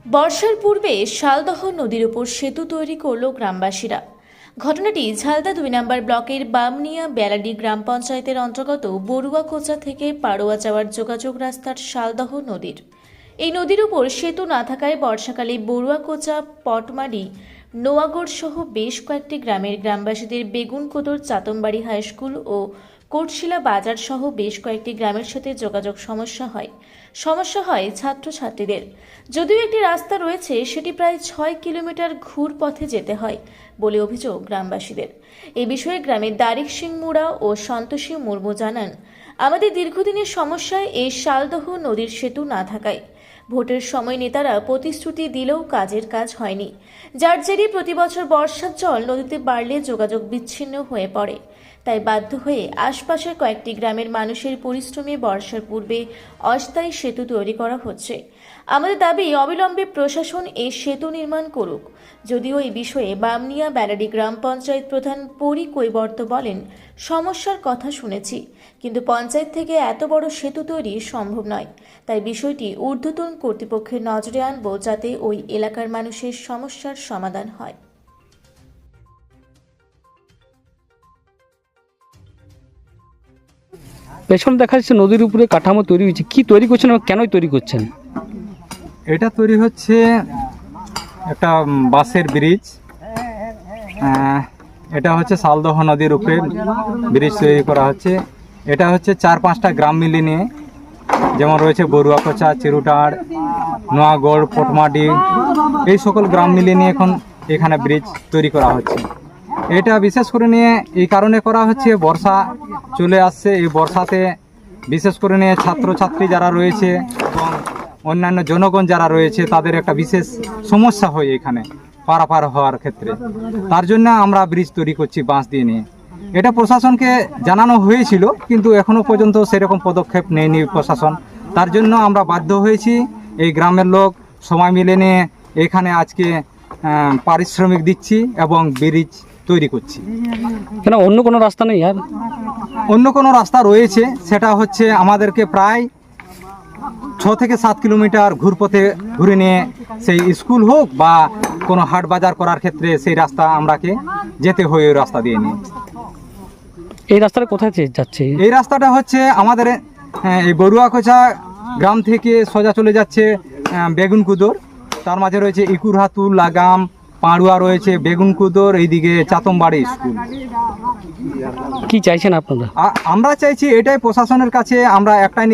বর্ষার পূর্বে শালদহ নদীর উপর সেতু তৈরি করল গ্রামবাসীরা। ঘটনাটি ঝালদা ২ নম্বর ব্লকের বামনিয়া বেলাডি গ্রাম পঞ্চায়েতের অন্তর্গত বড়ুয়াকোচা থেকে পাড়োয়া যাওয়ার যোগাযোগ রাস্তার শালদহ নদীর। এই নদীর উপর সেতু না থাকায় বর্ষাকালে বড়ুয়াকোচা, পটমারি, নোয়াগড় সহ বেশ কয়েকটি গ্রামের গ্রামবাসীদের বেগুনকোদর, চাতমবাড়ি হাইস্কুল ও কোটশিলা বাজার সহ বেশ কয়েকটি গ্রামের সাথে যোগাযোগ সমস্যা হয় ছাত্রছাত্রীদের। যদিও একটি রাস্তা রয়েছে, সেটি প্রায় ৬ কিলোমিটার ঘুর পথে যেতে হয় বলে অভিযোগ গ্রামবাসীদের। এ বিষয়ে গ্রামের দারিক সিং মুড়া ও সন্তোষী মুর্মু জানান, আমাদের দীর্ঘদিনের সমস্যায় এই শালদহ নদীর সেতু না থাকায় ভোটের সময় নেতারা প্রতিশ্রুতি দিলেও কাজের কাজ হয়নি, যার জেরে প্রতি বছর বর্ষার জল নদীতে বাড়লে যোগাযোগ বিচ্ছিন্ন হয়ে পড়ে। তাই বাধ্য হয়ে আশপাশের কয়েকটি গ্রামের মানুষের পরিশ্রমে বর্ষার পূর্বে অস্থায়ী সেতু তৈরি করা হচ্ছে। আমাদের দাবি, অবিলম্বে প্রশাসন এই সেতু নির্মাণ করুক। যদিও এই বিষয়ে বামনিয়া বেলাডি গ্রাম পঞ্চায়েত প্রধান পরি কৈবর্ত বলেন, সমস্যার কথা শুনেছি, কিন্তু পঞ্চায়েত থেকে এত বড় সেতু তৈরি সম্ভব নয়। তাই বিষয়টি ঊর্ধ্বতন কর্তৃপক্ষের নজরে আনব, যাতে ওই এলাকার মানুষের সমস্যার সমাধান হয়। পেছনে দেখা যাচ্ছে নদীর উপরে কাঠামো তৈরি হয়েছে। কি তৈরি করছেন এবং কেনই তৈরি করছেন? এটা তৈরি হচ্ছে একটা বাঁশের ব্রিজ। এটা হচ্ছে শালদহ নদীর উপরে ব্রিজ তৈরি করা হচ্ছে। এটা হচ্ছে ৪-৫টা গ্রাম মিলিয়ে নিয়ে, যেমন রয়েছে বড়ুয়াকোচা, চিরুটাড়, নোয়াগড়, পটমাডি, এই সকল গ্রাম মিলিয়ে নিয়ে এখন এখানে ব্রিজ তৈরি করা হচ্ছে। এটা বিশেষ করে নিয়ে এই কারণে করা হচ্ছে, বর্ষা চলে আসছে। এই বর্ষাতে বিশেষ করে নিয়ে ছাত্রছাত্রী যারা রয়েছে এবং অন্যান্য জনগণ যারা রয়েছে, তাদের একটা বিশেষ সমস্যা হয় এখানে পারাপার হওয়ার ক্ষেত্রে। তার জন্য আমরা ব্রিজ তৈরি করছি বাঁশ দিয়ে নিয়ে। এটা প্রশাসনকে জানানো হয়েছিল, কিন্তু এখনও পর্যন্ত সেরকম পদক্ষেপ নেয়নি প্রশাসন। তার জন্য আমরা বাধ্য হয়েছি, এই গ্রামের লোক সবাই মিলে নিয়ে এখানে আজকে পারিশ্রমিক দিচ্ছি এবং ব্রিজ তৈরি করছি। কেন অন্য কোনো রাস্তা নেই? আর অন্য কোনো রাস্তা রয়েছে, সেটা হচ্ছে আমাদেরকে প্রায় ৬ থেকে ৭ কিলোমিটার ঘুরপথে ঘুরে নিয়ে সেই স্কুল হোক বা কোনো হাট বাজার করার ক্ষেত্রে সেই রাস্তা আমরাকে যেতে হয়। ওই রাস্তা দিয়ে নিয়ে এই রাস্তাটা কোথায় যাচ্ছে? এই রাস্তাটা হচ্ছে আমাদের এই বড়ুয়াকোচা গ্রাম থেকে সোজা চলে যাচ্ছে বেগুনকুদর, তার মাঝে রয়েছে ইকুরহাতুল, লাগাম, পাড়ুয়া রয়েছে, বেগুনকুদর, এইদিকে চাতমবাড়ি স্কুল। কি চাইছেন আপনারা? আমরা চাইছি এটাই, প্রশাসনের কাছে আমরা একটাই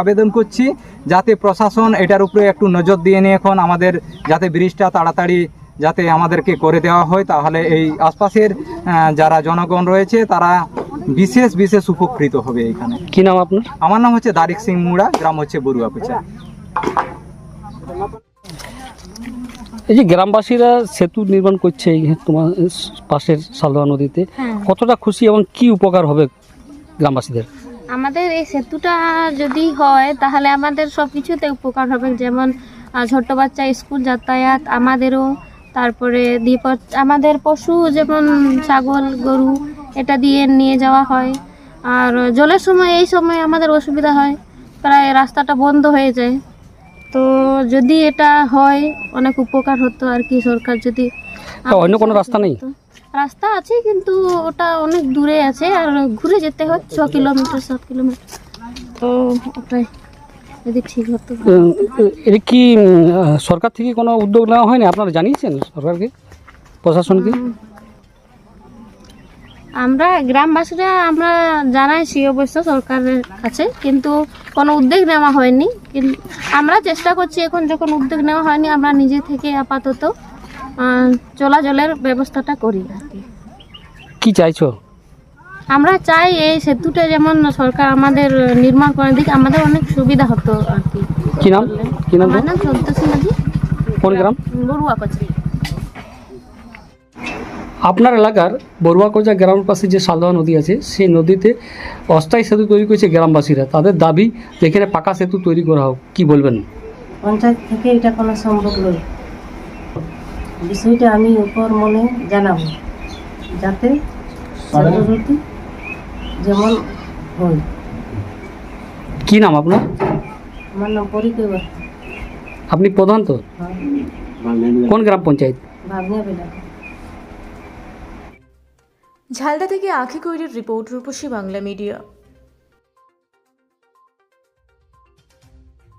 আবেদন করছি, যাতে প্রশাসন এটার উপরে একটু নজর দিয়ে নিয়ে এখন আমাদের যাতে ব্রিজটা তাড়াতাড়ি যাতে আমাদেরকে করে দেওয়া হয়, তাহলে এই আশপাশের যারা জনগণ রয়েছে তারা বিশেষ উপকৃত হবে। এইখানে কি নাম আপনার? আমার নাম হচ্ছে দারিক সিং মুড়া, গ্রাম হচ্ছে বড়ুয়াকোচা। এই যে গ্রামবাসীরা সেতু নির্মাণ করছে এই তোমার পাশের শালদহ নদীতে, কতটা খুশি এবং কি উপকার হবে গ্রামবাসীদের? আমাদের এই সেতুটা যদি হয় তাহলে আমাদের সব কিছুতে উপকার হবে, যেমন ছোট বাচ্চা স্কুল যাতায়াত আমাদেরও, তারপরে আমাদের পশু যেমন ছাগল, গরু, এটা দিয়ে নিয়ে যাওয়া হয়। আর জলের সময় এই সময় আমাদের অসুবিধা হয়, প্রায় রাস্তাটা বন্ধ হয়ে যায়। তো যদি এটা হয় অনেক উপকার হতো আর কি। সরকার যদি অন্য কোনো রাস্তা নেই? রাস্তা আছে, কিন্তু ওটা অনেক দূরে আছে আর ঘুরে যেতে হয় ৬ কিলোমিটার ৭ কিলোমিটার। তো ওটাই যদি ঠিক হতো। এটা কি সরকার থেকে কোনো উদ্যোগ নেওয়া হয়নি? আপনারা জানিয়েছেন সরকারকে, প্রশাসনকে? আমরা গ্রামবাসীরা আমরা জানাইছি অবশ্য সরকারের কাছে, কিন্তু কোনো উদ্যোগ নেওয়া হয়নি। কিন্তু আমরা চেষ্টা করছি, এখন যখন উদ্যোগ নেওয়া হয়নি আমরা নিজে থেকে আপাতত চলাচলের ব্যবস্থাটা করি আর কি। কি চাইছো? আমরা চাই এই সেতুটা যেমন সরকার আমাদের নির্মাণ করে দিক, আমাদের অনেক সুবিধা হতো আর কি। কি নাম? আমার নাম সন্তোষী মাঝি। কোন গ্রাম? বড়ুয়াকোচা। আপনার এলাকার বড়ুয়াকোচা গ্রামের পাশে যে শালদহ নদী আছে, সেই নদীতে অস্থায়ী সেতু তৈরি করেছে গ্রামবাসীরা। তাদের দাবি যেখানে পাকা সেতু তৈরি করা হোক। কি বলবেন? পঞ্চায়েত থেকে এটা কোনো সম্ভব নয়। বিষয়টা আমি উপর মনে জানাবো, যাতে জনগণটি যেমন হয়। কি নাম আপনার? আমার নাম পরি কৈবর্ত। আপনি প্রধান তো? কোন গ্রাম পঞ্চায়েত? ভাবনিয়া বেলা। ঝালদা থেকে আঁখি কৈরির রিপোর্ট, রূপসী বাংলা মিডিয়া।